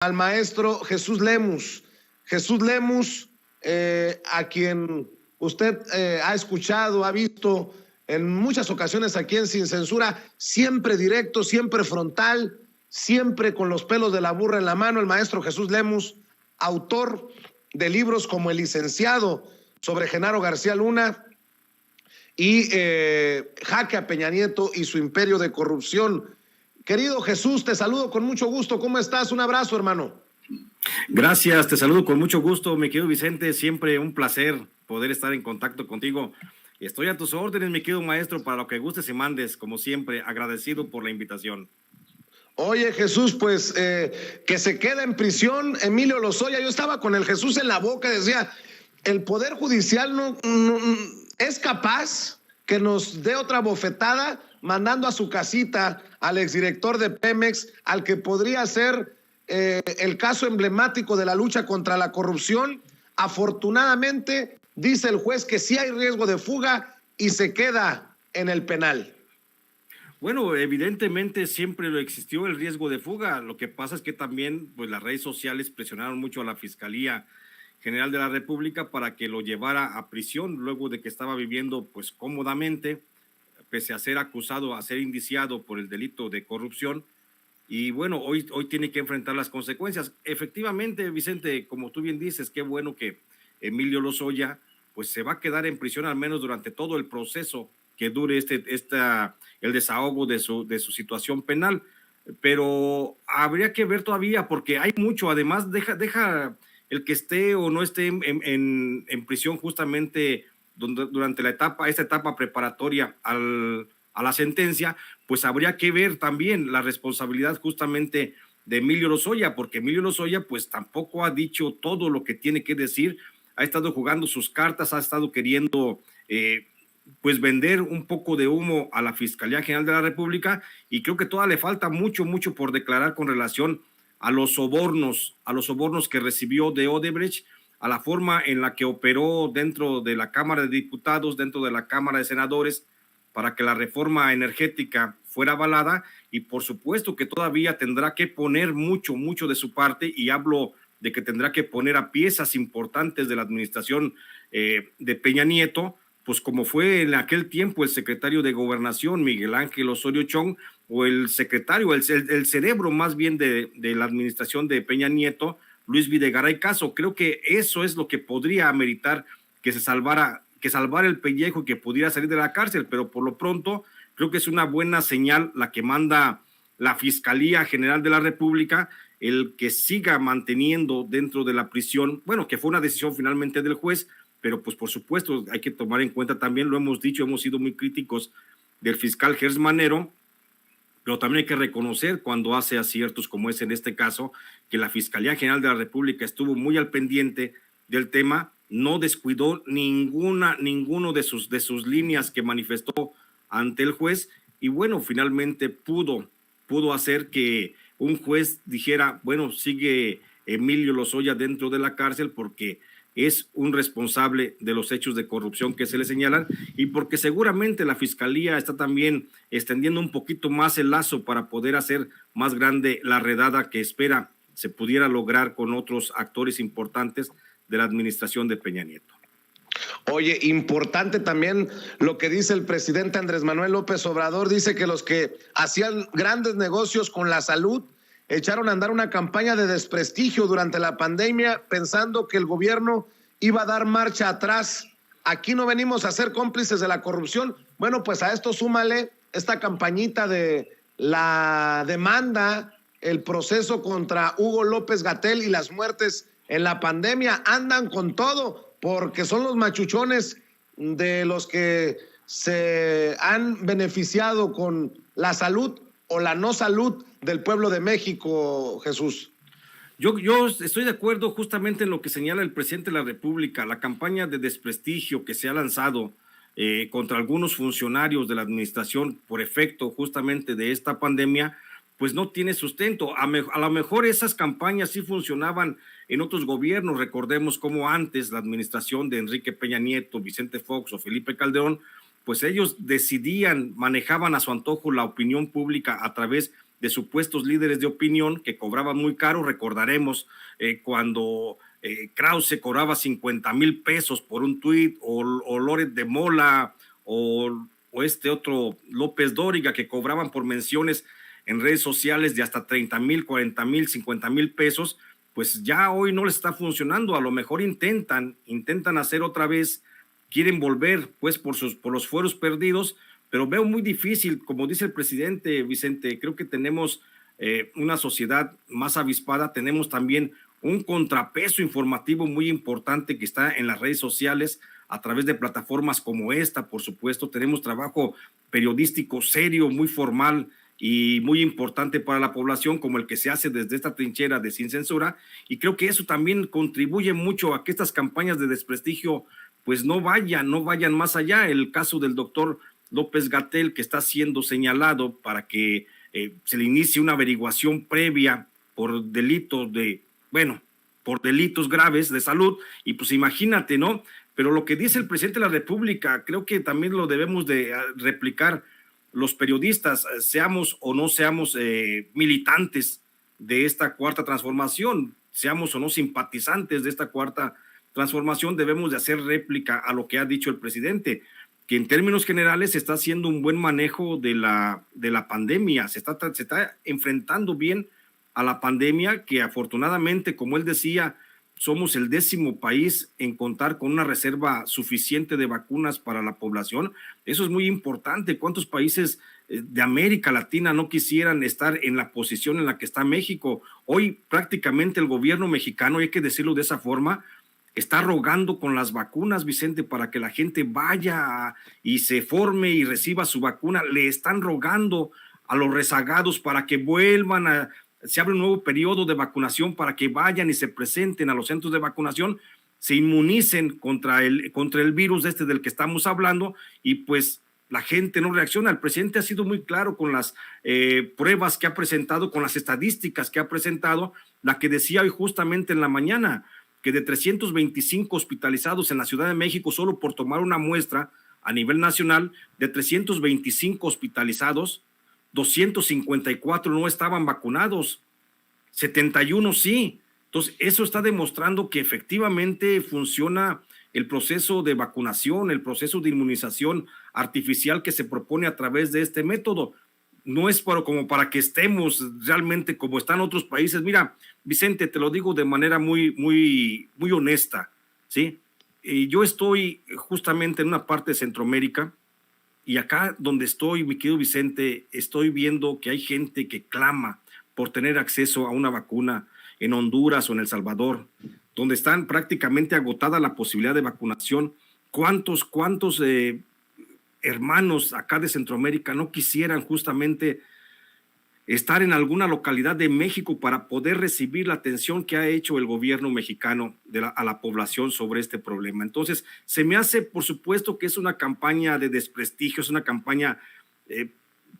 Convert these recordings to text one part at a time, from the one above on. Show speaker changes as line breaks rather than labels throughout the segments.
al maestro Jesús Lemus. Jesús Lemus, a quien usted ha escuchado, ha visto en muchas ocasiones aquí en Sin Censura, siempre directo, siempre frontal, siempre con los pelos de la burra en la mano. El maestro Jesús Lemus, autor de libros como El licenciado sobre Genaro García Luna y Jaque a Peña Nieto y su imperio de corrupción. Querido Jesús, te saludo con mucho gusto. ¿Cómo estás? Un abrazo, hermano.
Gracias, te saludo con mucho gusto, mi querido Vicente. Siempre un placer poder estar en contacto contigo. Estoy a tus órdenes, mi querido maestro, para lo que gustes y mandes, como siempre, agradecido por la invitación.
Oye, Jesús, pues que se queda en prisión Emilio Lozoya. Yo estaba con el Jesús en la boca, decía, el Poder Judicial no es capaz que nos dé otra bofetada mandando a su casita al exdirector de Pemex, al que podría ser el caso emblemático de la lucha contra la corrupción. Afortunadamente, dice el juez que sí hay riesgo de fuga y se queda en el penal.
Bueno, evidentemente siempre lo existió el riesgo de fuga. Lo que pasa es que también pues, las redes sociales presionaron mucho a la Fiscalía General de la República para que lo llevara a prisión luego de que estaba viviendo pues cómodamente, pese a ser acusado, a ser indiciado por el delito de corrupción. Y bueno, hoy tiene que enfrentar las consecuencias. Efectivamente, Vicente, como tú bien dices, qué bueno que Emilio Lozoya pues se va a quedar en prisión al menos durante todo el proceso que dure el desahogo de su situación penal. Pero habría que ver todavía, porque hay mucho. Además, deja el que esté o no esté en prisión justamente durante esta etapa preparatoria a la sentencia, pues habría que ver también la responsabilidad justamente de Emilio Lozoya, porque Emilio Lozoya pues tampoco ha dicho todo lo que tiene que decir, ha estado jugando sus cartas, ha estado queriendo pues vender un poco de humo a la Fiscalía General de la República, y creo que todavía le falta mucho por declarar con relación a los sobornos que recibió de Odebrecht, a la forma en la que operó dentro de la Cámara de Diputados, dentro de la Cámara de Senadores, para que la reforma energética fuera avalada, y por supuesto que todavía tendrá que poner mucho de su parte, y hablo de que tendrá que poner a piezas importantes de la administración de Peña Nieto, pues como fue en aquel tiempo el secretario de Gobernación, Miguel Ángel Osorio Chong, o el secretario, el cerebro más bien de la administración de Peña Nieto, Luis Videgaray Caso. Creo que eso es lo que podría ameritar que se salvara el pellejo y que pudiera salir de la cárcel, pero por lo pronto creo que es una buena señal la que manda la Fiscalía General de la República, el que siga manteniendo dentro de la prisión, bueno, que fue una decisión finalmente del juez, pero pues por supuesto hay que tomar en cuenta también, lo hemos dicho, hemos sido muy críticos del fiscal Gers Manero, pero también hay que reconocer cuando hace aciertos como es en este caso, que la Fiscalía General de la República estuvo muy al pendiente del tema, no descuidó ninguno de sus líneas que manifestó ante el juez, y bueno, finalmente pudo hacer que un juez dijera, bueno, sigue Emilio Lozoya dentro de la cárcel porque es un responsable de los hechos de corrupción que se le señalan, y porque seguramente la Fiscalía está también extendiendo un poquito más el lazo para poder hacer más grande la redada que espera se pudiera lograr con otros actores importantes de la administración de Peña Nieto.
Oye, importante también lo que dice el presidente Andrés Manuel López Obrador. Dice que los que hacían grandes negocios con la salud echaron a andar una campaña de desprestigio durante la pandemia pensando que el gobierno iba a dar marcha atrás. Aquí no venimos a ser cómplices de la corrupción. Bueno, pues a esto súmale esta campañita de la demanda, el proceso contra Hugo López-Gatell y las muertes en la pandemia. Andan con todo porque son los machuchones de los que se han beneficiado con la salud o la no salud del pueblo de México, Jesús.
Yo estoy de acuerdo justamente en lo que señala el presidente de la República, la campaña de desprestigio que se ha lanzado contra algunos funcionarios de la administración por efecto justamente de esta pandemia, pues no tiene sustento. A lo mejor esas campañas sí funcionaban en otros gobiernos. Recordemos cómo antes la administración de Enrique Peña Nieto, Vicente Fox o Felipe Calderón, pues ellos decidían, manejaban a su antojo la opinión pública a través de supuestos líderes de opinión que cobraban muy caro. Recordaremos cuando Krause cobraba 50,000 pesos por un tuit, o Loret de Mola, o este otro López Dóriga, que cobraban por menciones en redes sociales de hasta 30,000, 40,000, 50,000 pesos. Pues ya hoy no les está funcionando. A lo mejor intentan hacer otra vez, quieren volver pues por los fueros perdidos, pero veo muy difícil. Como dice el presidente, Vicente, creo que tenemos una sociedad más avispada, tenemos también un contrapeso informativo muy importante que está en las redes sociales a través de plataformas como esta. Por supuesto, tenemos trabajo periodístico serio, muy formal y muy importante para la población, como el que se hace desde esta trinchera de Sin Censura, y creo que eso también contribuye mucho a que estas campañas de desprestigio pues no vayan más allá. El caso del doctor López-Gatell, que está siendo señalado para que se le inicie una averiguación previa por delitos por delitos graves de salud, y pues imagínate, ¿no? Pero lo que dice el presidente de la República, creo que también lo debemos de replicar los periodistas, seamos o no seamos militantes de esta cuarta transformación, seamos o no simpatizantes de esta cuarta transformación, debemos de hacer réplica a lo que ha dicho el presidente, que en términos generales se está haciendo un buen manejo de la pandemia, se está enfrentando bien a la pandemia, que afortunadamente, como él decía, somos el 10º país en contar con una reserva suficiente de vacunas para la población. Eso es muy importante. ¿Cuántos países de América Latina no quisieran estar en la posición en la que está México? Hoy prácticamente el gobierno mexicano, hay que decirlo de esa forma, está rogando con las vacunas, Vicente, para que la gente vaya y se forme y reciba su vacuna. Le están rogando a los rezagados para que vuelvan se abre un nuevo periodo de vacunación para que vayan y se presenten a los centros de vacunación, se inmunicen contra el virus del que estamos hablando, y pues la gente no reacciona. El presidente ha sido muy claro con las pruebas que ha presentado, con las estadísticas que ha presentado, la que decía hoy justamente en la mañana, que de 325 hospitalizados en la Ciudad de México, solo por tomar una muestra a nivel nacional, de 325 hospitalizados, 254 no estaban vacunados, 71 sí. Entonces, eso está demostrando que efectivamente funciona el proceso de vacunación, el proceso de inmunización artificial que se propone a través de este método. No es como para que estemos realmente como están otros países. Mira, Vicente, te lo digo de manera muy, muy, muy honesta, ¿sí? Yo estoy justamente en una parte de Centroamérica, y acá donde estoy, mi querido Vicente, estoy viendo que hay gente que clama por tener acceso a una vacuna en Honduras o en El Salvador, donde están prácticamente agotada la posibilidad de vacunación. ¿Cuántos hermanos acá de Centroamérica no quisieran justamente estar en alguna localidad de México para poder recibir la atención que ha hecho el gobierno mexicano a la población sobre este problema? Entonces, se me hace, por supuesto, que es una campaña de desprestigio, es una campaña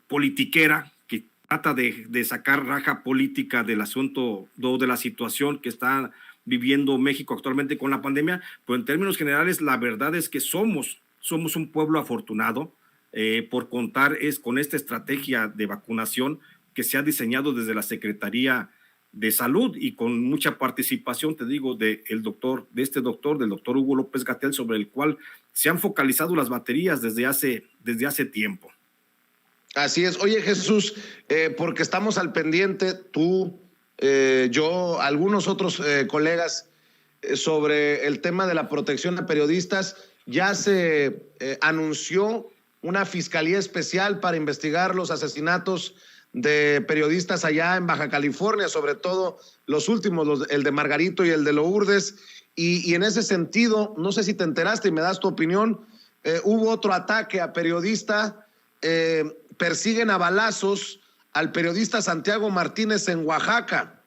politiquera que trata de sacar raja política del asunto, de la situación que está viviendo México actualmente con la pandemia, pero en términos generales, la verdad es que somos un pueblo afortunado por contar con esta estrategia de vacunación que se ha diseñado desde la Secretaría de Salud y con mucha participación, te digo, del doctor Hugo López-Gatell, sobre el cual se han focalizado las baterías desde hace tiempo.
Así es. Oye, Jesús, porque estamos al pendiente, tú, yo, algunos otros colegas, sobre el tema de la protección a periodistas. Ya se anunció una fiscalía especial para investigar los asesinatos de periodistas allá en Baja California, sobre todo los últimos, el de Margarito y el de Lourdes, y en ese sentido, no sé si te enteraste y me das tu opinión, hubo otro ataque a periodista, persiguen a balazos al periodista Santiago Martínez en Oaxaca.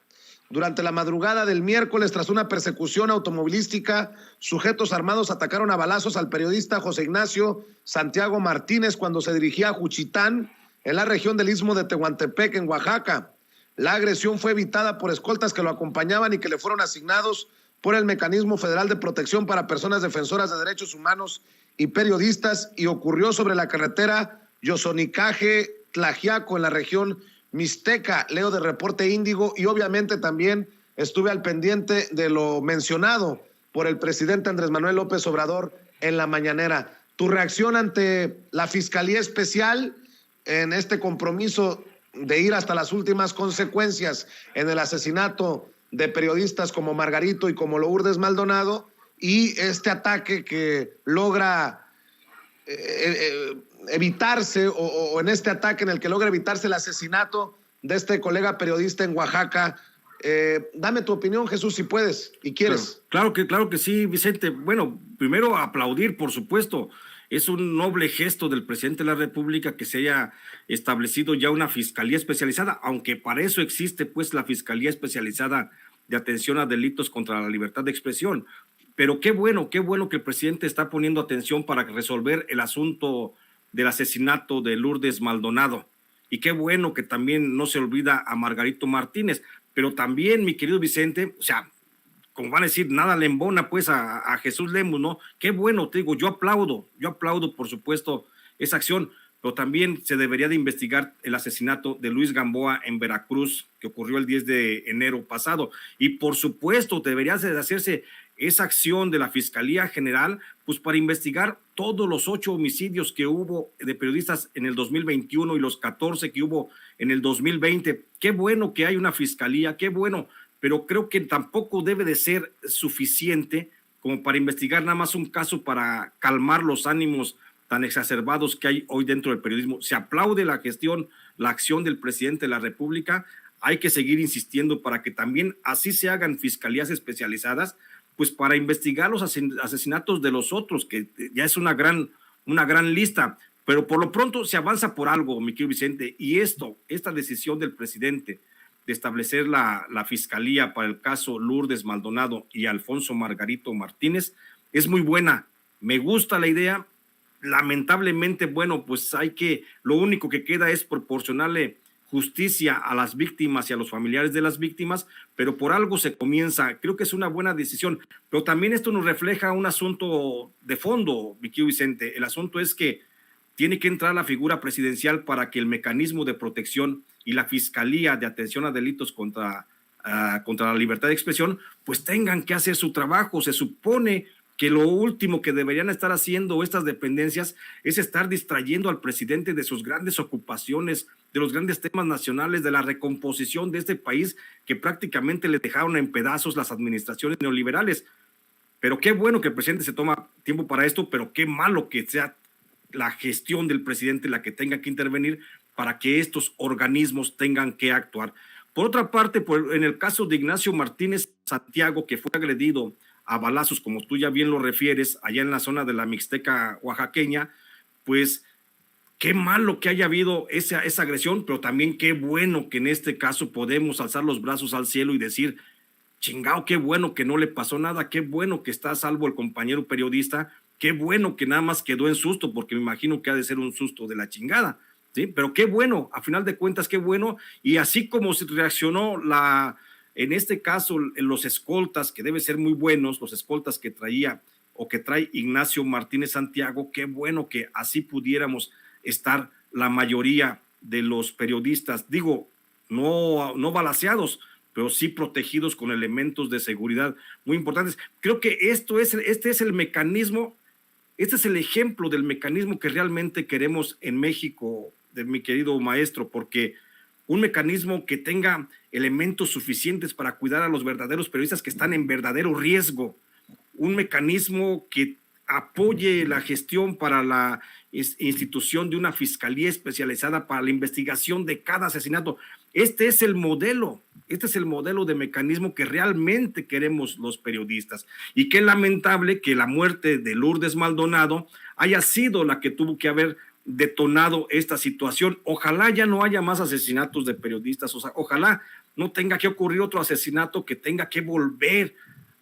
Durante la madrugada del miércoles, tras una persecución automovilística, sujetos armados atacaron a balazos al periodista José Ignacio Santiago Martínez cuando se dirigía a Juchitán, en la región del Istmo de Tehuantepec, en Oaxaca. La agresión fue evitada por escoltas que lo acompañaban y que le fueron asignados por el Mecanismo Federal de Protección para Personas Defensoras de Derechos Humanos y Periodistas, y ocurrió sobre la carretera Yosonicaje-Tlajiaco, en la región Mixteca, leo de Reporte Índigo, y obviamente también estuve al pendiente de lo mencionado por el presidente Andrés Manuel López Obrador en la mañanera. Tu reacción ante la Fiscalía Especial en este compromiso de ir hasta las últimas consecuencias en el asesinato de periodistas como Margarito y como Lourdes Maldonado, y este ataque que logra evitarse, o en este ataque en el que logra evitarse el asesinato de este colega periodista en Oaxaca. Dame tu opinión, Jesús, si puedes y quieres.
Claro que sí, Vicente. Bueno, primero aplaudir, por supuesto. Es un noble gesto del presidente de la República que se haya establecido ya una fiscalía especializada, aunque para eso existe pues la Fiscalía Especializada de Atención a Delitos contra la Libertad de Expresión. Pero qué bueno que el presidente está poniendo atención para resolver el asunto del asesinato de Lourdes Maldonado. Y qué bueno que también no se olvida a Margarito Martínez. Pero también, mi querido Vicente, o sea, como van a decir, nada le embona pues a Jesús Lemus, ¿no? Qué bueno, te digo, yo aplaudo, por supuesto, esa acción, pero también se debería de investigar el asesinato de Luis Gamboa en Veracruz, que ocurrió el 10 de enero pasado. Y por supuesto, debería de hacerse esa acción de la Fiscalía General, pues para investigar todos los 8 homicidios que hubo de periodistas en el 2021 y los 14 que hubo en el 2020. Qué bueno que hay una fiscalía, qué bueno, pero creo que tampoco debe de ser suficiente como para investigar nada más un caso para calmar los ánimos tan exacerbados que hay hoy dentro del periodismo. Se aplaude la gestión, la acción del presidente de la República, hay que seguir insistiendo para que también así se hagan fiscalías especializadas, pues para investigar los asesinatos de los otros, que ya es una gran lista, pero por lo pronto se avanza por algo, mi querido Vicente, y esta decisión del presidente de establecer la fiscalía para el caso Lourdes Maldonado y Alfonso Margarito Martínez es muy buena, me gusta la idea. Lamentablemente, bueno, pues lo único que queda es proporcionarle justicia a las víctimas y a los familiares de las víctimas, pero por algo se comienza. Creo que es una buena decisión, pero también esto nos refleja un asunto de fondo, mi querido Vicente. El asunto es que tiene que entrar la figura presidencial para que el mecanismo de protección y la Fiscalía de Atención a Delitos contra la Libertad de Expresión, pues tengan que hacer su trabajo. Se supone que lo último que deberían estar haciendo estas dependencias es estar distrayendo al presidente de sus grandes ocupaciones, de los grandes temas nacionales, de la recomposición de este país que prácticamente le dejaron en pedazos las administraciones neoliberales. Pero qué bueno que el presidente se toma tiempo para esto, pero qué malo que sea la gestión del presidente la que tenga que intervenir para que estos organismos tengan que actuar. Por otra parte, en el caso de Ignacio Martínez Santiago, que fue agredido a balazos, como tú ya bien lo refieres, allá en la zona de la Mixteca oaxaqueña, pues qué malo que haya habido esa agresión, pero también qué bueno que en este caso podemos alzar los brazos al cielo y decir, chingao, qué bueno que no le pasó nada, qué bueno que está a salvo el compañero periodista, qué bueno que nada más quedó en susto, porque me imagino que ha de ser un susto de la chingada, ¿sí? Pero qué bueno, a final de cuentas, qué bueno, y así como se reaccionó en este caso, los escoltas, que deben ser muy buenos, los escoltas que traía o que trae Ignacio Martínez Santiago, qué bueno que así pudiéramos estar la mayoría de los periodistas, digo, no balaceados, pero sí protegidos con elementos de seguridad muy importantes. Creo que este es el mecanismo, este es el ejemplo del mecanismo que realmente queremos en México, de mi querido maestro, porque un mecanismo que tenga elementos suficientes para cuidar a los verdaderos periodistas que están en verdadero riesgo, un mecanismo que apoye la gestión para la institución de una fiscalía especializada para la investigación de cada asesinato. Este es el modelo de mecanismo que realmente queremos los periodistas. Y qué lamentable que la muerte de Lourdes Maldonado haya sido la que tuvo que haber detonado esta situación. Ojalá ya no haya más asesinatos de periodistas, ojalá no tenga que ocurrir otro asesinato que tenga que volver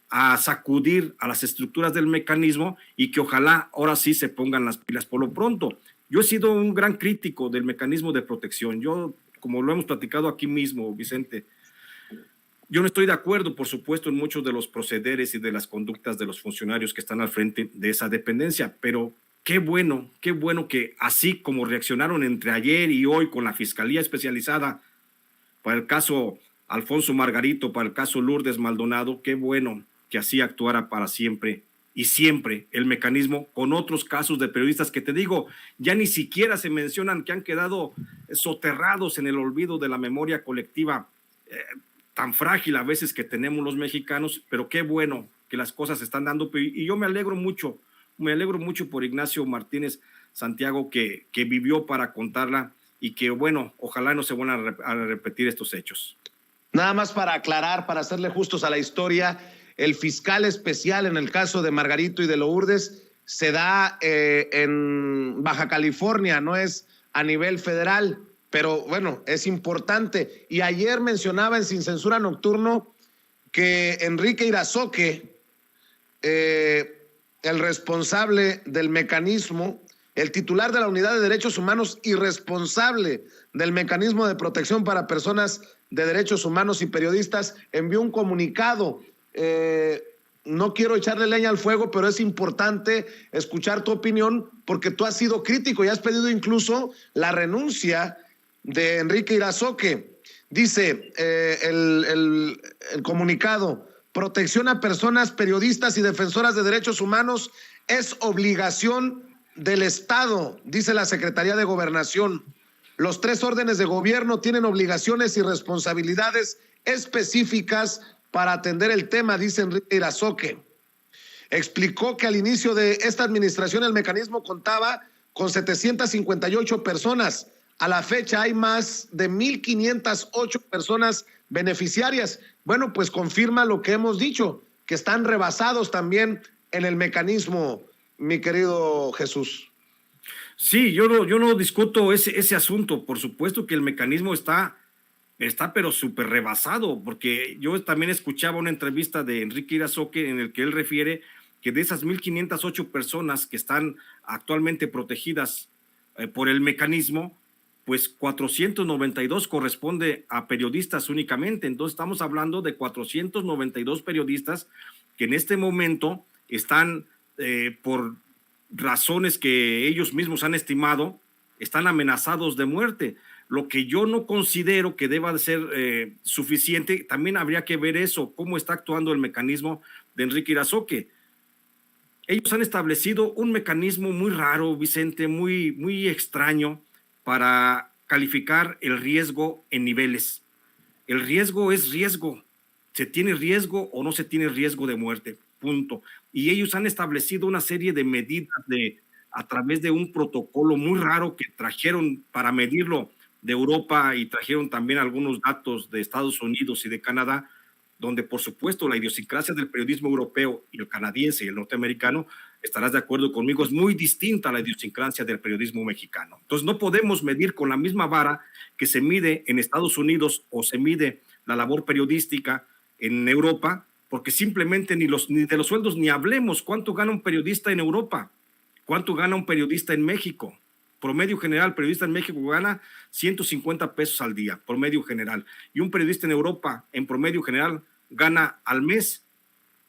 a sacudir a las estructuras del mecanismo y que ojalá ahora sí se pongan las pilas. Por lo pronto, yo he sido un gran crítico del mecanismo de protección. Yo, como lo hemos platicado aquí mismo, Vicente, yo no estoy de acuerdo, por supuesto, en muchos de los procederes y de las conductas de los funcionarios que están al frente de esa dependencia, pero qué bueno que así como reaccionaron entre ayer y hoy con la Fiscalía Especializada para el caso Alfonso Margarito, para el caso Lourdes Maldonado, qué bueno que así actuara para siempre y siempre el mecanismo con otros casos de periodistas que te digo, ya ni siquiera se mencionan, que han quedado soterrados en el olvido de la memoria colectiva, tan frágil a veces que tenemos los mexicanos, pero qué bueno que las cosas se están dando, y yo me alegro mucho por Ignacio Martínez Santiago que vivió para contarla y que bueno, ojalá no se vuelvan a repetir estos hechos.
Nada más para aclarar, para hacerle justos a la historia, el fiscal especial en el caso de Margarito y de Lourdes se da en Baja California, no es a nivel federal, pero bueno, es importante. Y ayer mencionaba en Sin Censura Nocturno que Enrique Irazoque, el responsable del mecanismo, el titular de la Unidad de Derechos Humanos y responsable del Mecanismo de Protección para Personas de Derechos Humanos y Periodistas, envió un comunicado. No quiero echarle leña al fuego, pero es importante escuchar tu opinión porque tú has sido crítico y has pedido incluso la renuncia de Enrique Irazoque. Dice el comunicado: protección a personas, periodistas y defensoras de derechos humanos es obligación del Estado, dice la Secretaría de Gobernación. Los 3 órdenes de gobierno tienen obligaciones y responsabilidades específicas para atender el tema, dice Enrique Irazoque. Explicó que al inicio de esta administración el mecanismo contaba con 758 personas. A la fecha hay más de 1,508 personas beneficiarias. Bueno, pues confirma lo que hemos dicho, que están rebasados también en el mecanismo, mi querido Jesús.
Sí, yo no discuto ese asunto. Por supuesto que el mecanismo está pero súper rebasado, porque yo también escuchaba una entrevista de Enrique Irazoque en el que él refiere que de esas 1,508 personas que están actualmente protegidas por el mecanismo, pues 492 corresponde a periodistas únicamente. Entonces estamos hablando de 492 periodistas que en este momento están, por razones que ellos mismos han estimado, están amenazados de muerte. Lo que yo no considero que deba de ser suficiente, también habría que ver eso, cómo está actuando el mecanismo de Enrique Irazoque. Ellos han establecido un mecanismo muy raro, Vicente, muy extraño, para calificar el riesgo en niveles. El riesgo es riesgo. ¿Se tiene riesgo o no se tiene riesgo de muerte? Punto. Y ellos han establecido una serie de medidas a través de un protocolo muy raro que trajeron para medirlo de Europa y trajeron también algunos datos de Estados Unidos y de Canadá, donde por supuesto la idiosincrasia del periodismo europeo y el canadiense y el norteamericano, estarás de acuerdo conmigo, es muy distinta a la idiosincrasia del periodismo mexicano. Entonces no podemos medir con la misma vara que se mide en Estados Unidos o se mide la labor periodística en Europa, porque simplemente ni de los sueldos ni hablemos. ¿Cuánto gana un periodista en Europa? ¿Cuánto gana un periodista en México? Promedio general, periodista en México gana 150 pesos al día, promedio general. Y un periodista en Europa, en promedio general, gana al mes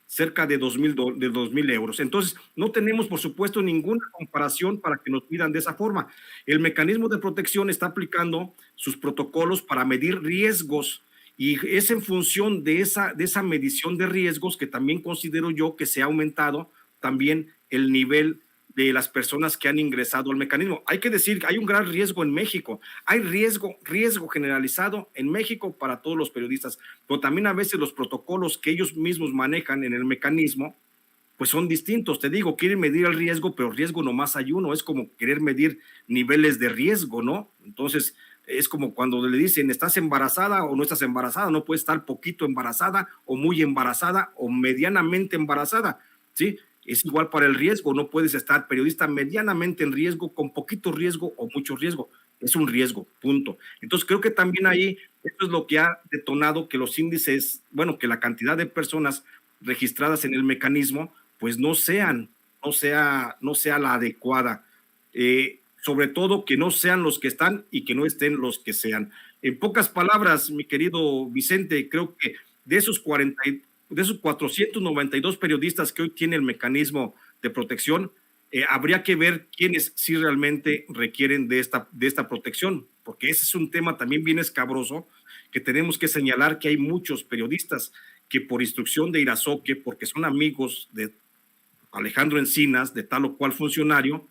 cerca de 2,000 euros. Entonces, no tenemos, por supuesto, ninguna comparación para que nos midan de esa forma. El mecanismo de protección está aplicando sus protocolos para medir riesgos y es en función de esa medición de riesgos que también considero yo que se ha aumentado también el nivel de las personas que han ingresado al mecanismo. Hay que decir que hay un gran riesgo en México, hay riesgo generalizado en México para todos los periodistas, pero también a veces los protocolos que ellos mismos manejan en el mecanismo, pues son distintos. Te digo, quieren medir el riesgo, pero riesgo nomás hay uno, es como querer medir niveles de riesgo, ¿no? Entonces, es como cuando le dicen, ¿estás embarazada o no estás embarazada? No puedes estar poquito embarazada o muy embarazada o medianamente embarazada, ¿sí? Es igual para el riesgo, no puedes estar periodista medianamente en riesgo, con poquito riesgo o mucho riesgo, es un riesgo, punto. Entonces creo que también ahí, esto es lo que ha detonado que los índices, bueno, que la cantidad de personas registradas en el mecanismo, pues no sea la adecuada, sobre todo que no sean los que están y que no estén los que sean. En pocas palabras, mi querido Vicente, creo que de esos 492 periodistas que hoy tiene el mecanismo de protección, habría que ver quiénes sí realmente requieren de esta protección, porque ese es un tema también bien escabroso, que tenemos que señalar que hay muchos periodistas que por instrucción de Irazoque, porque son amigos de Alejandro Encinas, de tal o cual funcionario,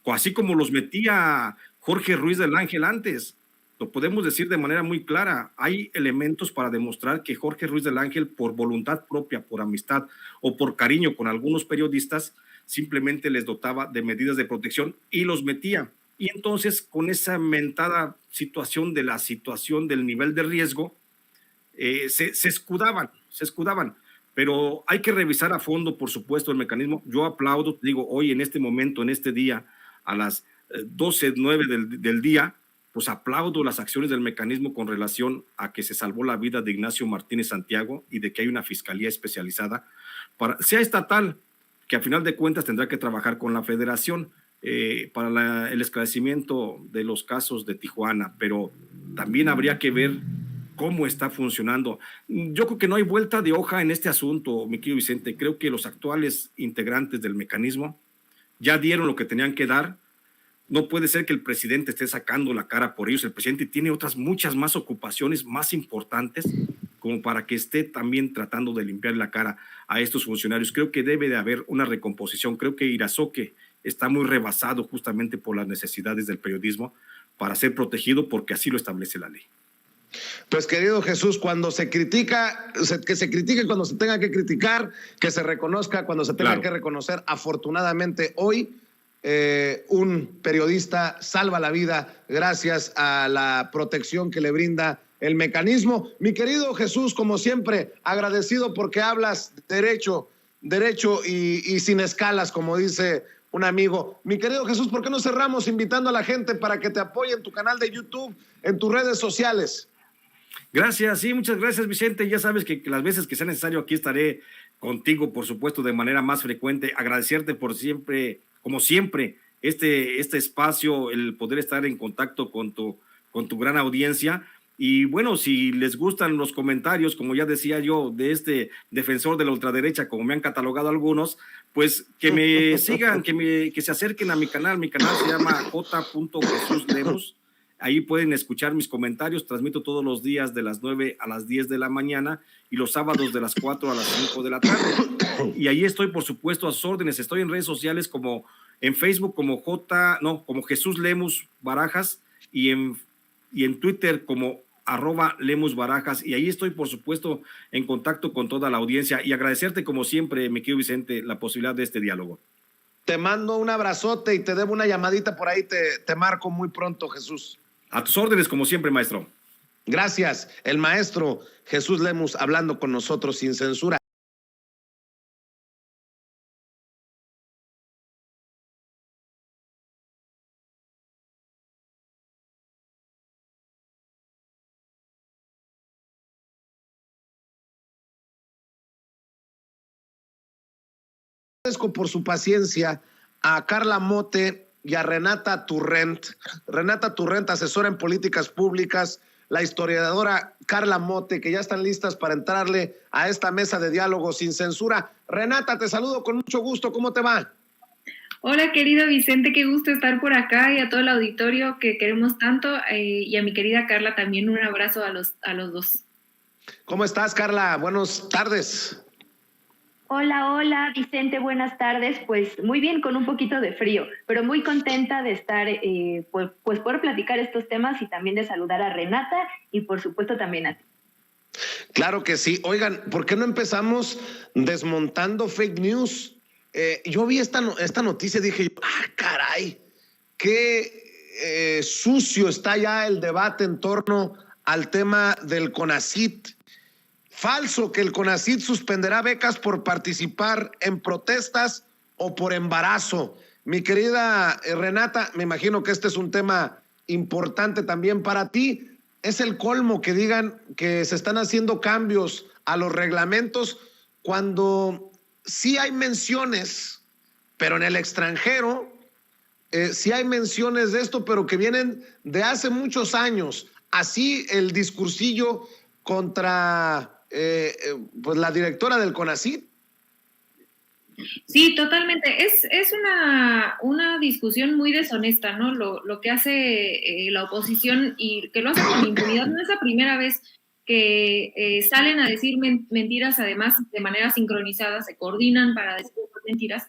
así como los metía Jorge Ruiz del Ángel antes, lo podemos decir de manera muy clara, hay elementos para demostrar que Jorge Ruiz del Ángel, por voluntad propia, por amistad o por cariño con algunos periodistas, simplemente les dotaba de medidas de protección y los metía. Y entonces, con esa mentada situación del nivel de riesgo, se escudaban. Pero hay que revisar a fondo, por supuesto, el mecanismo. Yo aplaudo, te digo, hoy en este momento, en este día, a las 12:09 del día, pues aplaudo las acciones del mecanismo con relación a que se salvó la vida de Ignacio Martínez Santiago y de que hay una fiscalía especializada, sea estatal, que a final de cuentas tendrá que trabajar con la federación para el esclarecimiento de los casos de Tijuana, pero también habría que ver cómo está funcionando. Yo creo que no hay vuelta de hoja en este asunto, mi querido Vicente. Creo que los actuales integrantes del mecanismo ya dieron lo que tenían que dar. No puede ser que el presidente esté sacando la cara por ellos. El presidente tiene otras muchas más ocupaciones más importantes como para que esté también tratando de limpiar la cara a estos funcionarios. Creo que debe de haber una recomposición. Creo que Irazoque está muy rebasado justamente por las necesidades del periodismo para ser protegido porque así lo establece la ley.
Pues querido Jesús, cuando se critica, que se critique cuando se tenga que criticar, que se reconozca cuando se tenga que reconocer. Afortunadamente hoy un periodista salva la vida gracias a la protección que le brinda el mecanismo. Mi querido Jesús, como siempre, agradecido porque hablas derecho y sin escalas, como dice un amigo. Mi querido Jesús, ¿por qué no cerramos invitando a la gente para que te apoye en tu canal de YouTube, en tus redes sociales?
Gracias, sí, muchas gracias, Vicente. Ya sabes que las veces que sea necesario aquí estaré contigo, por supuesto, de manera más frecuente. Agradecerte por siempre, como siempre, este espacio, el poder estar en contacto con tu gran audiencia. Y bueno, si les gustan los comentarios, como ya decía yo, de este defensor de la ultraderecha, como me han catalogado algunos, pues que me sigan, que se acerquen a mi canal. Mi canal se llama J.JesusLemus. Ahí pueden escuchar mis comentarios. Transmito todos los días de las 9 a las 10 de la mañana y los sábados de las 4 a las 5 de la tarde. Y ahí estoy, por supuesto, a sus órdenes. Estoy en redes sociales como en Facebook como Jesús Lemus Barajas y en Twitter como @Lemus Barajas. Y ahí estoy, por supuesto, en contacto con toda la audiencia. Y agradecerte, como siempre, mi querido Vicente, la posibilidad de este diálogo.
Te mando un abrazote y te debo una llamadita por ahí. Te marco muy pronto, Jesús.
A tus órdenes, como siempre, maestro.
Gracias. El maestro Jesús Lemus hablando con nosotros sin censura. Agradezco por su paciencia a Carla Mote y a Renata Turrent. Renata Turrent, asesora en políticas públicas, la historiadora Carla Mote, que ya están listas para entrarle a esta mesa de diálogo sin censura. Renata, te saludo con mucho gusto. ¿Cómo te va?
Hola, querido Vicente, qué gusto estar por acá y a todo el auditorio que queremos tanto, y a mi querida Carla también un abrazo a los dos.
¿Cómo estás, Carla? Buenas tardes.
Hola, Vicente, buenas tardes. Pues muy bien, con un poquito de frío, pero muy contenta de estar, pues poder platicar estos temas y también de saludar a Renata y por supuesto también a ti.
Claro que sí. Oigan, ¿por qué no empezamos desmontando fake news? Yo vi esta noticia y dije, caray, qué sucio está ya el debate en torno al tema del CONACYT. Falso que el CONACYT suspenderá becas por participar en protestas o por embarazo. Mi querida Renata, me imagino que este es un tema importante también para ti. Es el colmo que digan que se están haciendo cambios a los reglamentos cuando sí hay menciones, pero en el extranjero sí hay menciones de esto, pero que vienen de hace muchos años. Así el discursillo contra pues la directora del CONACYT.
Sí, totalmente. Es una discusión muy deshonesta, ¿no? Lo que hace la oposición y que lo hace con impunidad. No es la primera vez que salen a decir mentiras, además de manera sincronizada, se coordinan para decir mentiras,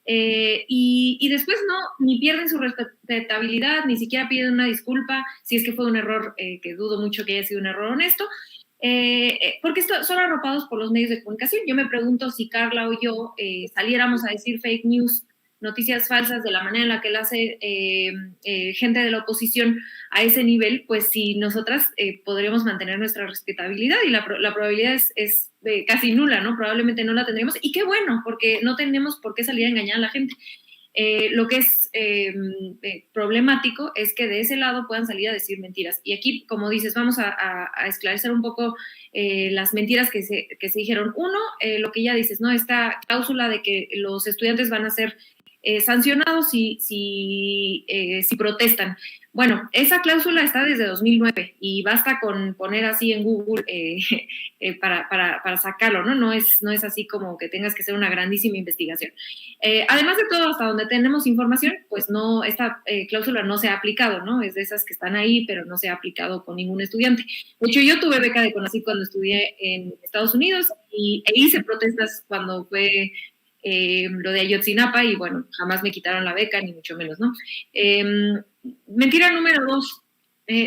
y después ni pierden su respetabilidad, ni siquiera piden una disculpa, si es que fue un error, que dudo mucho que haya sido un error honesto, porque son arropados por los medios de comunicación. Yo me pregunto si Carla o yo saliéramos a decir fake news, noticias falsas, de la manera en la que lo hace gente de la oposición a ese nivel, pues si nosotras podríamos mantener nuestra respetabilidad, y la probabilidad es casi nula, ¿no? Probablemente no la tendríamos, y qué bueno, porque no tenemos por qué salir a engañar a la gente. Lo que es problemático es que de ese lado puedan salir a decir mentiras. Y aquí, como dices, vamos a esclarecer un poco las mentiras que se dijeron. Uno, lo que ya dices, ¿no? Esta cláusula de que los estudiantes van a ser sancionados si protestan. Bueno, esa cláusula está desde 2009 y basta con poner así en Google para sacarlo, ¿no? No es así como que tengas que hacer una grandísima investigación. Además de todo, hasta donde tenemos información, pues no, esta cláusula no se ha aplicado, ¿no? Es de esas que están ahí, pero no se ha aplicado con ningún estudiante. De hecho, yo tuve beca de CONACYT cuando estudié en Estados Unidos e hice protestas cuando fue lo de Ayotzinapa, y bueno, jamás me quitaron la beca, ni mucho menos, ¿no? Mentira número 2.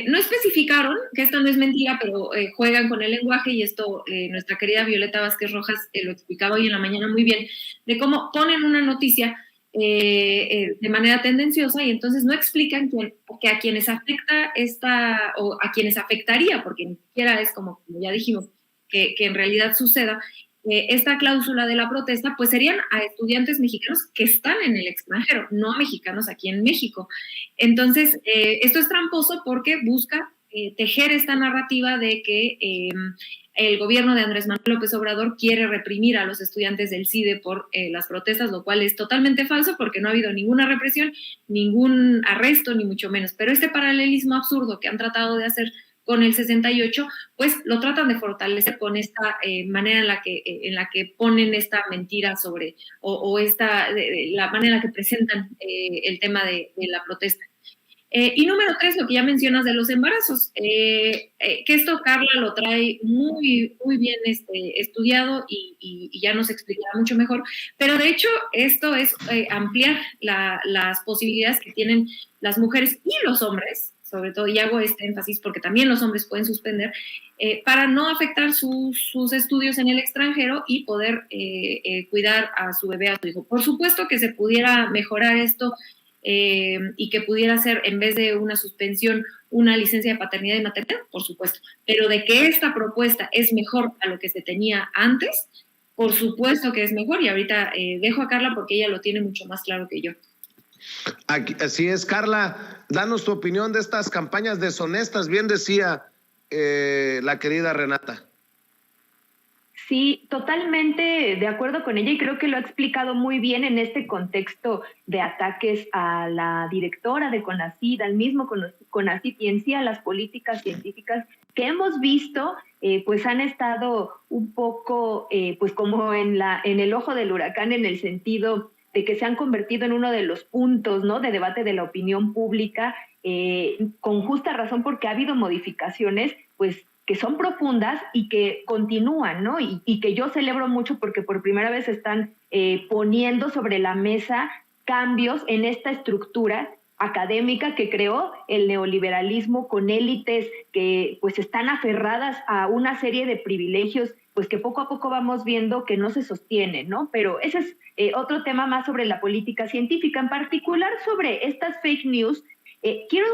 No especificaron que esto no es mentira, pero juegan con el lenguaje, y esto nuestra querida Violeta Vázquez Rojas lo explicaba hoy en la mañana muy bien, de cómo ponen una noticia de manera tendenciosa, y entonces no explican que a quienes afecta o a quienes afectaría, porque ni siquiera es como ya dijimos, que en realidad suceda, esta cláusula de la protesta, pues serían a estudiantes mexicanos que están en el extranjero, no a mexicanos aquí en México. Entonces, esto es tramposo porque busca tejer esta narrativa de que el gobierno de Andrés Manuel López Obrador quiere reprimir a los estudiantes del CIDE por las protestas, lo cual es totalmente falso, porque no ha habido ninguna represión, ningún arresto, ni mucho menos. Pero este paralelismo absurdo que han tratado de hacer con el 68, pues lo tratan de fortalecer con esta manera en la que ponen esta mentira sobre, o la manera en la que presentan el tema de la protesta. Y número 3, lo que ya mencionas de los embarazos, que esto Carla lo trae muy, muy bien estudiado y ya nos explicará mucho mejor, pero de hecho esto es ampliar las posibilidades que tienen las mujeres y los hombres, sobre todo, y hago este énfasis porque también los hombres pueden suspender, para no afectar sus estudios en el extranjero y poder cuidar a su bebé, a su hijo. Por supuesto que se pudiera mejorar esto y que pudiera ser, en vez de una suspensión, una licencia de paternidad y maternidad, por supuesto, pero de que esta propuesta es mejor a lo que se tenía antes, por supuesto que es mejor, y ahorita dejo a Carla porque ella lo tiene mucho más claro que yo.
Así es, Carla, danos tu opinión de estas campañas deshonestas, bien decía la querida Renata.
Sí, totalmente de acuerdo con ella, y creo que lo ha explicado muy bien en este contexto de ataques a la directora de CONACYT, al mismo CONACYT, y en sí a las políticas científicas que hemos visto, pues han estado un poco pues como en el ojo del huracán, en el sentido de que se han convertido en uno de los puntos, ¿no?, de debate de la opinión pública, con justa razón, porque ha habido modificaciones pues que son profundas y que continúan, ¿no? Y que yo celebro mucho porque por primera vez están poniendo sobre la mesa cambios en esta estructura académica que creó el neoliberalismo, con élites que pues están aferradas a una serie de privilegios pues que poco a poco vamos viendo que no se sostienen, ¿no? Pero ese es otro tema más sobre la política científica, en particular sobre estas fake news. Quiero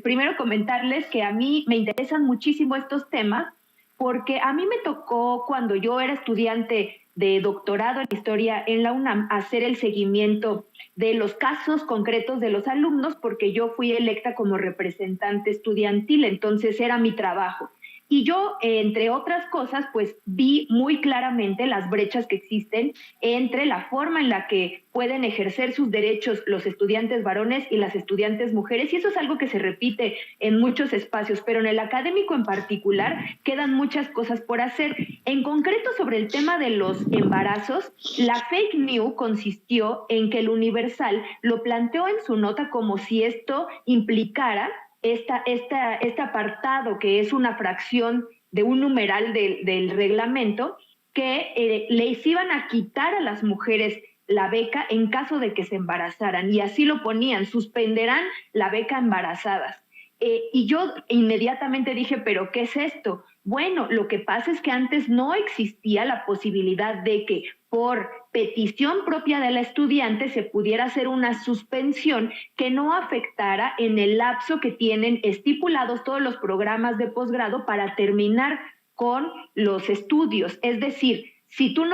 primero comentarles que a mí me interesan muchísimo estos temas porque a mí me tocó, cuando yo era estudiante de doctorado en historia en la UNAM, hacer el seguimiento de los casos concretos de los alumnos, porque yo fui electa como representante estudiantil, entonces era mi trabajo. Y yo, entre otras cosas, pues vi muy claramente las brechas que existen entre la forma en la que pueden ejercer sus derechos los estudiantes varones y las estudiantes mujeres, y eso es algo que se repite en muchos espacios, pero en el académico en particular quedan muchas cosas por hacer. En concreto, sobre el tema de los embarazos, la fake news consistió en que el Universal lo planteó en su nota como si esto implicara este apartado, que es una fracción un numeral del reglamento que les iban a quitar a las mujeres la beca en caso de que se embarazaran, y así lo ponían, suspenderán la beca embarazadas. Y yo inmediatamente dije, ¿pero qué es esto? Bueno, lo que pasa es que antes no existía la posibilidad de que por petición propia de la estudiante se pudiera hacer una suspensión que no afectara en el lapso que tienen estipulados todos los programas de posgrado para terminar con los estudios. Es decir, si tú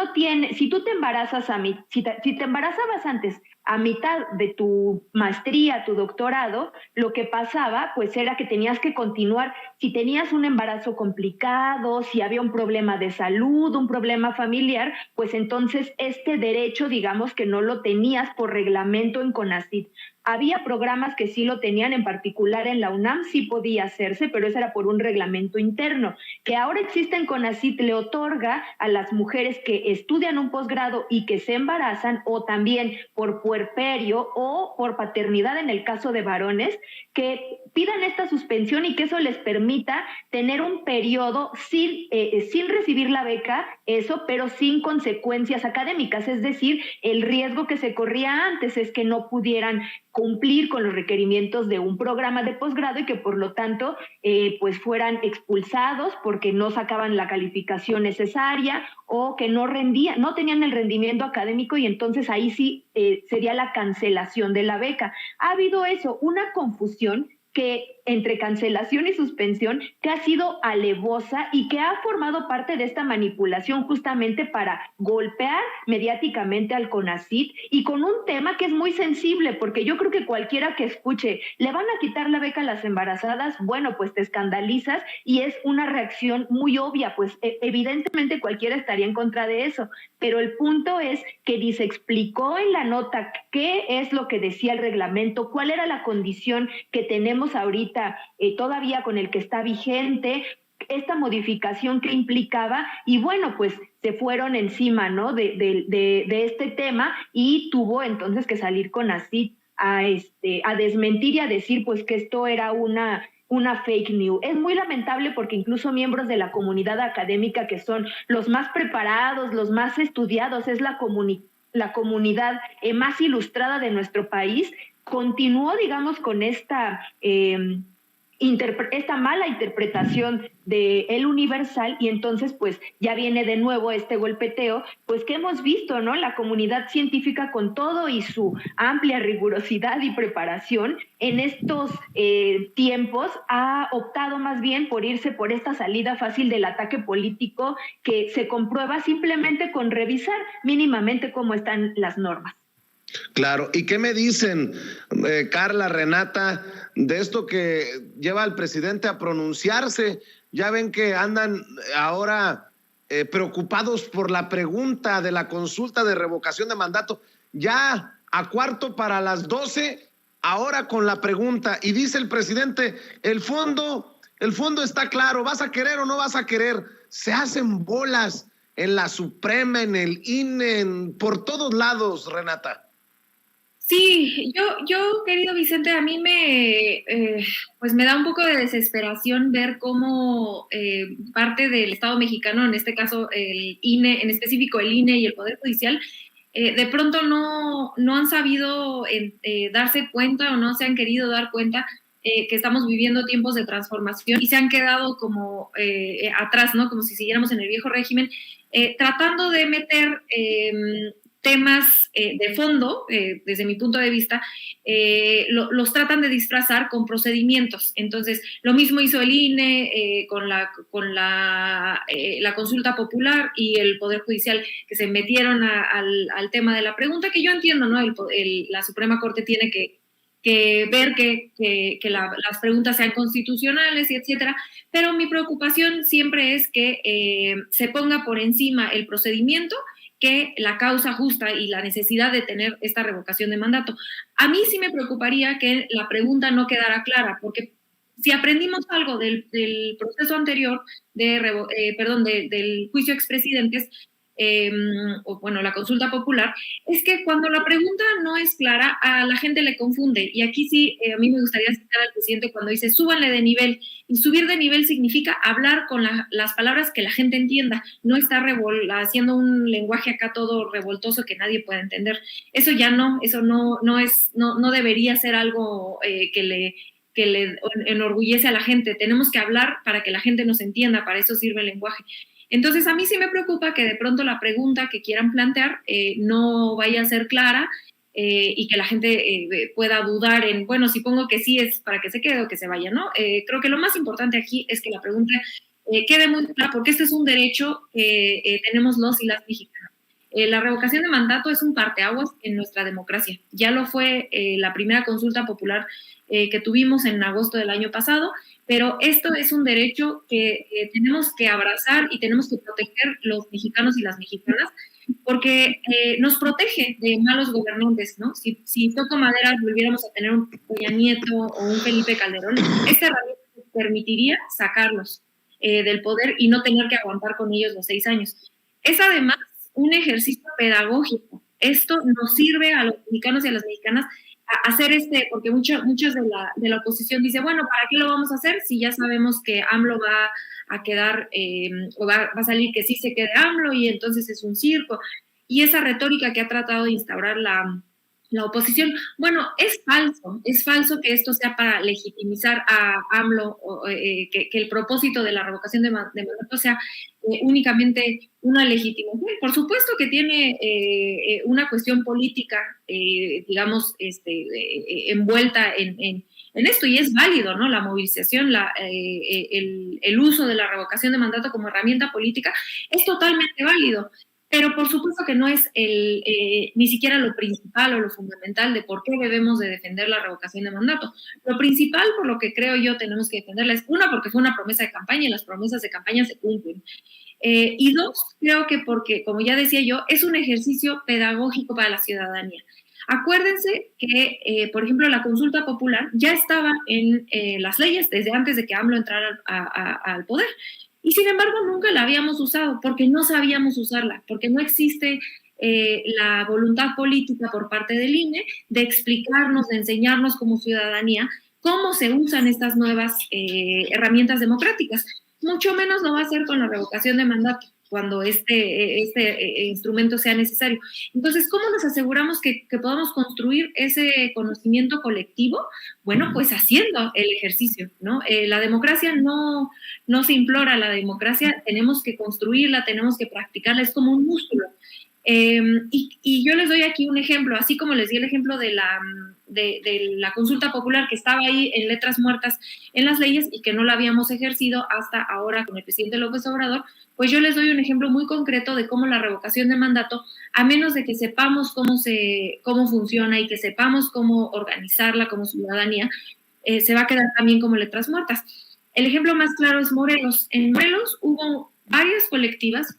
te embarazas si te embarazabas antes a mitad de tu maestría, tu doctorado, lo que pasaba pues era que tenías que continuar. Si tenías un embarazo complicado, si había un problema de salud, un problema familiar, pues entonces este derecho, digamos que no lo tenías por reglamento en CONACYT. Había programas que sí lo tenían, en particular en la UNAM sí podía hacerse, pero eso era por un reglamento interno. Que ahora existe en CONACYT le otorga a las mujeres que estudian un posgrado y que se embarazan, o también por puerperio o por paternidad en el caso de varones, que pidan esta suspensión y que eso les permita tener un periodo sin recibir la beca, pero sin consecuencias académicas. Es decir, el riesgo que se corría antes es que no pudieran cumplir con los requerimientos de un programa de posgrado y que por lo tanto pues fueran expulsados porque no sacaban la calificación necesaria o que no tenían el rendimiento académico, y entonces ahí sí sería la cancelación de la beca. Ha habido una confusión entre cancelación y suspensión que ha sido alevosa y que ha formado parte de esta manipulación justamente para golpear mediáticamente al CONACYT, y con un tema que es muy sensible, porque yo creo que cualquiera que escuche, le van a quitar la beca a las embarazadas, bueno, pues te escandalizas y es una reacción muy obvia, pues evidentemente cualquiera estaría en contra de eso, pero el punto es que ni se explicó en la nota qué es lo que decía el reglamento, cuál era la condición que tenemos ahorita todavía con el que está vigente, esta modificación que implicaba, y bueno, pues se fueron encima, ¿no?, de este tema, y tuvo entonces que salir CONACYT a desmentir y a decir pues que esto era una fake news. Es muy lamentable porque incluso miembros de la comunidad académica, que son los más preparados, los más estudiados, es la comunidad más ilustrada de nuestro país, continuó, digamos, con esta mala interpretación de El Universal, y entonces pues ya viene de nuevo este golpeteo, pues que hemos visto, ¿no? La comunidad científica, con todo y su amplia rigurosidad y preparación en estos tiempos, ha optado más bien por irse por esta salida fácil del ataque político, que se comprueba simplemente con revisar mínimamente cómo están las normas.
Claro, ¿y qué me dicen, Carla, Renata, de esto que lleva al presidente a pronunciarse? Ya ven que andan ahora preocupados por la pregunta de la consulta de revocación de mandato, ya a 11:45, ahora con la pregunta, y dice el presidente, el fondo está claro, ¿vas a querer o no vas a querer? Se hacen bolas en la Suprema, en el INE, por todos lados, Renata.
Sí, yo, querido Vicente, a mí pues me da un poco de desesperación ver cómo parte del Estado mexicano, en este caso el INE, en específico el INE y el Poder Judicial, de pronto no han sabido darse cuenta, o no se han querido dar cuenta que estamos viviendo tiempos de transformación, y se han quedado como atrás, ¿no? Como si siguiéramos en el viejo régimen, tratando de meter temas de fondo, desde mi punto de vista, los tratan de disfrazar con procedimientos. Entonces, lo mismo hizo el INE con la consulta popular y el Poder Judicial, que se metieron al tema de la pregunta, que yo entiendo, ¿no? La Suprema Corte tiene que ver que las preguntas sean constitucionales y etcétera, pero mi preocupación siempre es que se ponga por encima el procedimiento que la causa justa y la necesidad de tener esta revocación de mandato. A mí sí me preocuparía que la pregunta no quedara clara, porque si aprendimos algo del proceso anterior del juicio a expresidentes, o bueno, la consulta popular, es que cuando la pregunta no es clara, a la gente le confunde. Y aquí sí, a mí me gustaría citar al presidente cuando dice, súbanle de nivel. Y subir de nivel significa hablar con las palabras que la gente entienda, no estar haciendo un lenguaje acá todo revoltoso que nadie pueda entender. Eso ya no, eso no debería ser algo que le enorgullece a la gente. Tenemos que hablar para que la gente nos entienda, para eso sirve el lenguaje. Entonces, a mí sí me preocupa que de pronto la pregunta que quieran plantear no vaya a ser clara y que la gente pueda dudar en, bueno, si pongo que sí es para que se quede o que se vaya, ¿no? Creo que lo más importante aquí es que la pregunta quede muy clara, porque este es un derecho que tenemos los y las mexicanas. La revocación de mandato es un parteaguas en nuestra democracia. Ya lo fue la primera consulta popular que tuvimos en agosto del año pasado, pero esto es un derecho que tenemos que abrazar y tenemos que proteger los mexicanos y las mexicanas, porque nos protege de malos gobernantes, ¿no? Si toco madera volviéramos a tener un Peña Nieto o un Felipe Calderón, esta herramienta permitiría sacarlos del poder y no tener que aguantar con ellos los 6 años. Es además un ejercicio pedagógico. Esto nos sirve a los mexicanos y a las mexicanas a hacer porque muchos de la oposición dice, bueno, ¿para qué lo vamos a hacer si ya sabemos que AMLO va a quedar o va a salir que sí se quede AMLO y entonces es un circo? Y esa retórica que ha tratado de instaurar la oposición, bueno, es falso que esto sea para legitimizar a AMLO, que el propósito de la revocación de mandato sea únicamente una legitimación. Por supuesto que tiene una cuestión política, digamos, envuelta en esto, y es válido, ¿no? La movilización, el uso de la revocación de mandato como herramienta política es totalmente válido. Pero por supuesto que no es ni siquiera lo principal o lo fundamental de por qué debemos de defender la revocación de mandato. Lo principal, por lo que creo yo tenemos que defenderla, es una, porque fue una promesa de campaña y las promesas de campaña se cumplen. Y dos, creo que porque, como ya decía yo, es un ejercicio pedagógico para la ciudadanía. Acuérdense que, por ejemplo, la consulta popular ya estaba en las leyes desde antes de que AMLO entrara al poder. Y sin embargo nunca la habíamos usado porque no sabíamos usarla, porque no existe la voluntad política por parte del INE de explicarnos, de enseñarnos como ciudadanía cómo se usan estas nuevas herramientas democráticas. Mucho menos lo va a hacer con la revocación de mandato cuando este instrumento sea necesario. Entonces, ¿cómo nos aseguramos que podamos construir ese conocimiento colectivo? Bueno, pues haciendo el ejercicio, ¿no? La democracia no se implora, la democracia tenemos que construirla, tenemos que practicarla, es como un músculo. Y yo les doy aquí un ejemplo, así como les di el ejemplo de la consulta popular que estaba ahí en letras muertas en las leyes y que no la habíamos ejercido hasta ahora con el presidente López Obrador, pues yo les doy un ejemplo muy concreto de cómo la revocación de mandato, a menos de que sepamos cómo funciona y que sepamos cómo organizarla como ciudadanía, se va a quedar también como letras muertas. El ejemplo más claro es Morelos. En Morelos hubo varias colectivas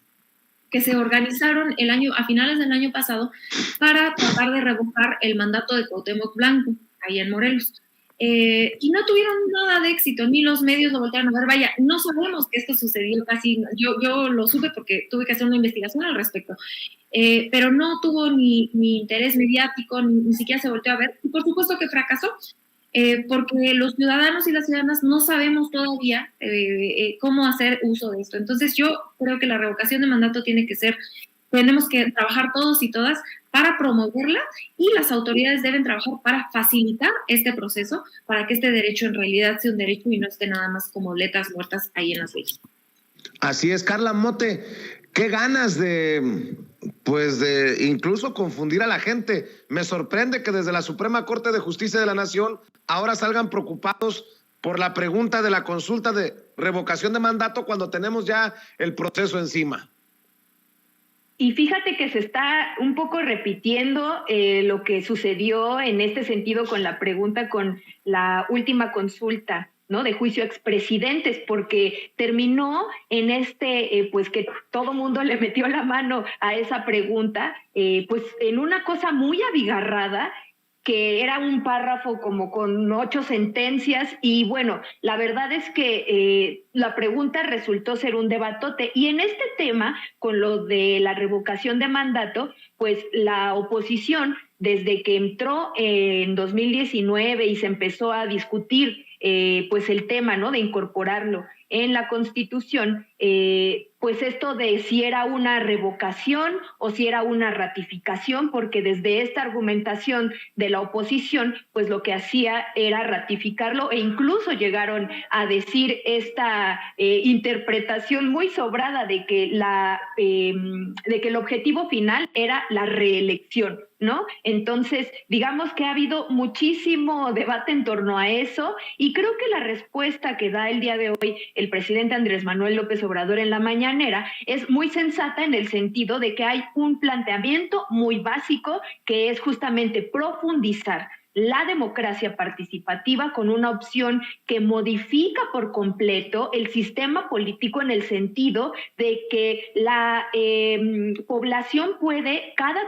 que se organizaron a finales del año pasado para tratar de revocar el mandato de Cuauhtémoc Blanco, ahí en Morelos. Y no tuvieron nada de éxito, ni los medios lo voltearon a ver. Vaya, no sabemos que esto sucedió casi, yo lo supe porque tuve que hacer una investigación al respecto, pero no tuvo ni interés mediático, ni siquiera se volteó a ver, y por supuesto que fracasó. Porque los ciudadanos y las ciudadanas no sabemos todavía cómo hacer uso de esto. Entonces yo creo que la revocación de mandato tenemos que trabajar todos y todas para promoverla, y las autoridades deben trabajar para facilitar este proceso, para que este derecho en realidad sea un derecho y no esté nada más como letras muertas ahí en las leyes.
Así es, Carla Mote, qué ganas de incluso confundir a la gente. Me sorprende que desde la Suprema Corte de Justicia de la Nación ahora salgan preocupados por la pregunta de la consulta de revocación de mandato cuando tenemos ya el proceso encima.
Y fíjate que se está un poco repitiendo lo que sucedió en este sentido con la pregunta con la última consulta, ¿no? De juicio a expresidentes, porque terminó en pues que todo mundo le metió la mano a esa pregunta, pues en una cosa muy abigarrada, que era un párrafo como con 8 sentencias y bueno, la verdad es que la pregunta resultó ser un debatote y en este tema, con lo de la revocación de mandato, pues la oposición, desde que entró en 2019 y se empezó a discutir pues el tema, ¿no?, de incorporarlo en la Constitución, pues esto de si era una revocación o si era una ratificación, porque desde esta argumentación de la oposición, pues lo que hacía era ratificarlo e incluso llegaron a decir esta interpretación muy sobrada de que el objetivo final era la reelección, ¿no? Entonces, digamos que ha habido muchísimo debate en torno a eso y creo que la respuesta que da el día de hoy el presidente Andrés Manuel López Obrador en la mañanera es muy sensata en el sentido de que hay un planteamiento muy básico que es justamente profundizar la democracia participativa con una opción que modifica por completo el sistema político en el sentido de que la población puede cada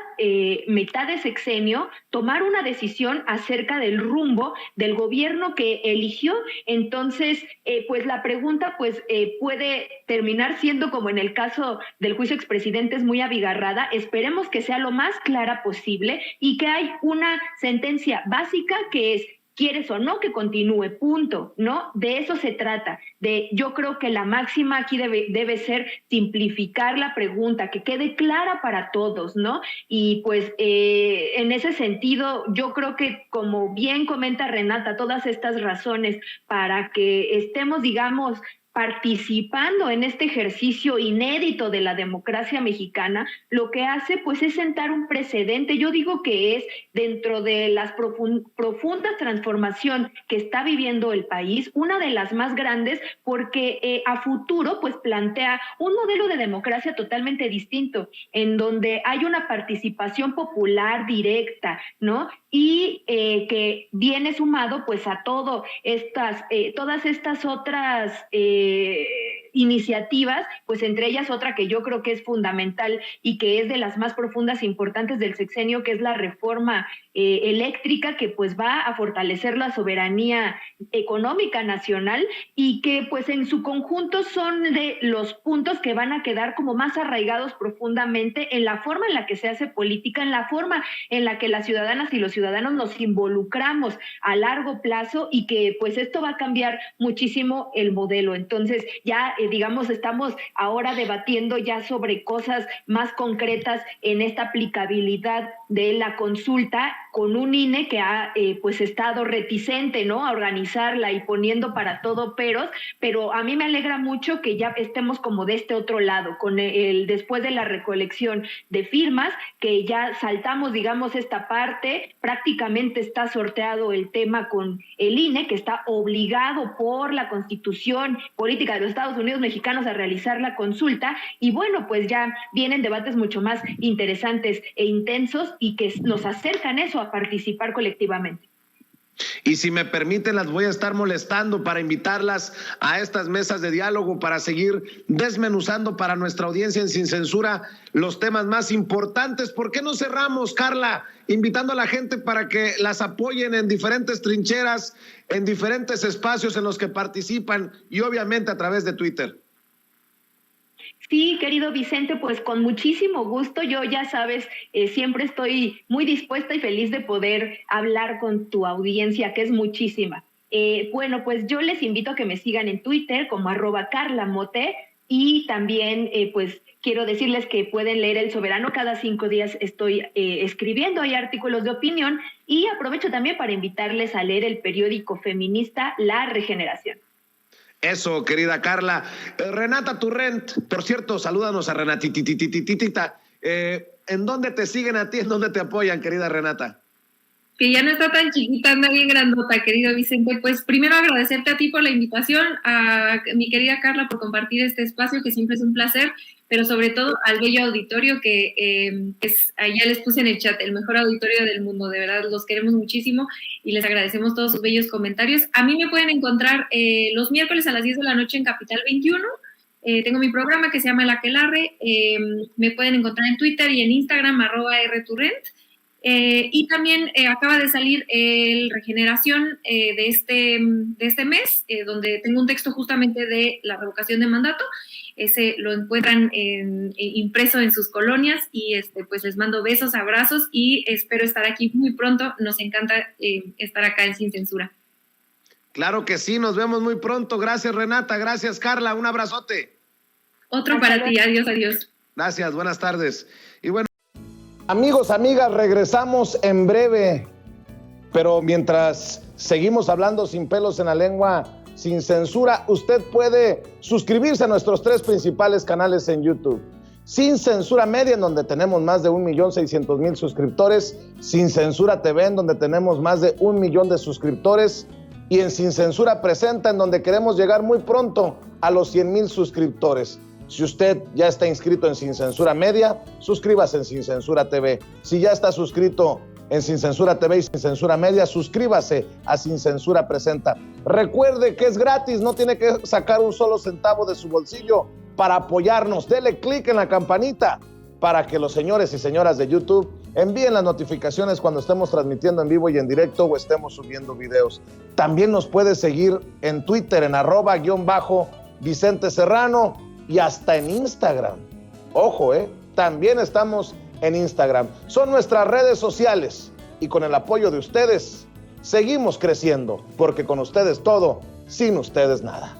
mitad de sexenio tomar una decisión acerca del rumbo del gobierno que eligió. Entonces, pues la pregunta puede terminar siendo, como en el caso del juicio expresidentes, muy abigarrada. Esperemos que sea lo más clara posible y que hay una sentencia básica que es: ¿quieres o no que continúe? Punto, ¿no? De eso se trata. Yo creo que la máxima aquí debe ser simplificar la pregunta, que quede clara para todos, ¿no? Y pues en ese sentido, yo creo que, como bien comenta Renata, todas estas razones para que estemos, digamos, participando en este ejercicio inédito de la democracia mexicana, lo que hace pues es sentar un precedente. Yo digo que es dentro de las profundas transformación que está viviendo el país, una de las más grandes, porque a futuro pues plantea un modelo de democracia totalmente distinto, en donde hay una participación popular directa, ¿no? Y que viene sumado pues a todas estas otras iniciativas, pues entre ellas otra que yo creo que es fundamental y que es de las más profundas e importantes del sexenio, que es la reforma eléctrica, que pues va a fortalecer la soberanía económica nacional y que pues en su conjunto son de los puntos que van a quedar como más arraigados profundamente en la forma en la que se hace política, en la forma en la que las ciudadanas y los ciudadanos nos involucramos a largo plazo y que pues esto va a cambiar muchísimo el modelo. Entonces ya digamos estamos ahora debatiendo ya sobre cosas más concretas en esta aplicabilidad de la consulta con un INE que ha pues estado reticente, ¿no?, a organizarla y poniendo para todo peros, pero a mí me alegra mucho que ya estemos como de este otro lado, con después de la recolección de firmas, que ya saltamos, digamos, esta parte, prácticamente está sorteado el tema con el INE, que está obligado por la Constitución Política de los Estados Unidos Mexicanos a realizar la consulta, y bueno, pues ya vienen debates mucho más interesantes e intensos y que nos acercan eso, a participar colectivamente.
Y si me permiten, las voy a estar molestando para invitarlas a estas mesas de diálogo para seguir desmenuzando para nuestra audiencia en Sin Censura los temas más importantes. ¿Por qué no cerramos, Carla, invitando a la gente para que las apoyen en diferentes trincheras, en diferentes espacios en los que participan y obviamente a través de Twitter?
Sí, querido Vicente, pues con muchísimo gusto. Yo, ya sabes, siempre estoy muy dispuesta y feliz de poder hablar con tu audiencia, que es muchísima. Bueno, pues yo les invito a que me sigan en Twitter como @carlamote y también pues quiero decirles que pueden leer El Soberano. Cada 5 días estoy escribiendo, hay artículos de opinión, y aprovecho también para invitarles a leer el periódico feminista La Regeneración.
Eso, querida Carla. Renata Turrent, por cierto, salúdanos a Renatititititita. ¿En dónde te siguen a ti? ¿En dónde te apoyan, querida Renata?
Que ya no está tan chiquita, anda bien grandota, querido Vicente. Pues primero agradecerte a ti por la invitación, a mi querida Carla por compartir este espacio, que siempre es un placer, pero sobre todo al bello auditorio que ya les puse en el chat, el mejor auditorio del mundo. De verdad, los queremos muchísimo y les agradecemos todos sus bellos comentarios. A mí me pueden encontrar los miércoles a las 10 de la noche en Capital 21. Tengo mi programa que se llama El Aquelarre. Me pueden encontrar en Twitter y en Instagram @rturrent. Y también acaba de salir el Regeneración de este mes, donde tengo un texto justamente de la revocación de mandato. Ese lo encuentran impreso en sus colonias y pues les mando besos, abrazos y espero estar aquí muy pronto. Nos encanta estar acá en Sin Censura.
Claro que sí, nos vemos muy pronto. Gracias, Renata. Gracias, Carla. Un abrazote.
Otro para ti. Adiós, adiós.
Gracias, buenas tardes. Y bueno, amigos, amigas, regresamos en breve, pero mientras seguimos hablando sin pelos en la lengua, sin censura, usted puede suscribirse a nuestros 3 principales canales en YouTube. Sin Censura Media, en donde tenemos más de 1.600.000 suscriptores, Sin Censura TV, en donde tenemos más de 1 millón de suscriptores, y en Sin Censura Presenta, en donde queremos llegar muy pronto a los 100,000 suscriptores. Si usted ya está inscrito en Sin Censura Media, suscríbase en Sin Censura TV. Si ya está suscrito en Sin Censura TV y Sin Censura Media, suscríbase a Sin Censura Presenta. Recuerde que es gratis, no tiene que sacar un solo centavo de su bolsillo para apoyarnos. Dele clic en la campanita para que los señores y señoras de YouTube envíen las notificaciones cuando estemos transmitiendo en vivo y en directo o estemos subiendo videos. También nos puede seguir en Twitter en @Vicente Serrano y hasta en Instagram. Ojo, también estamos en Instagram. Son nuestras redes sociales y con el apoyo de ustedes seguimos creciendo, porque con ustedes todo, sin ustedes nada.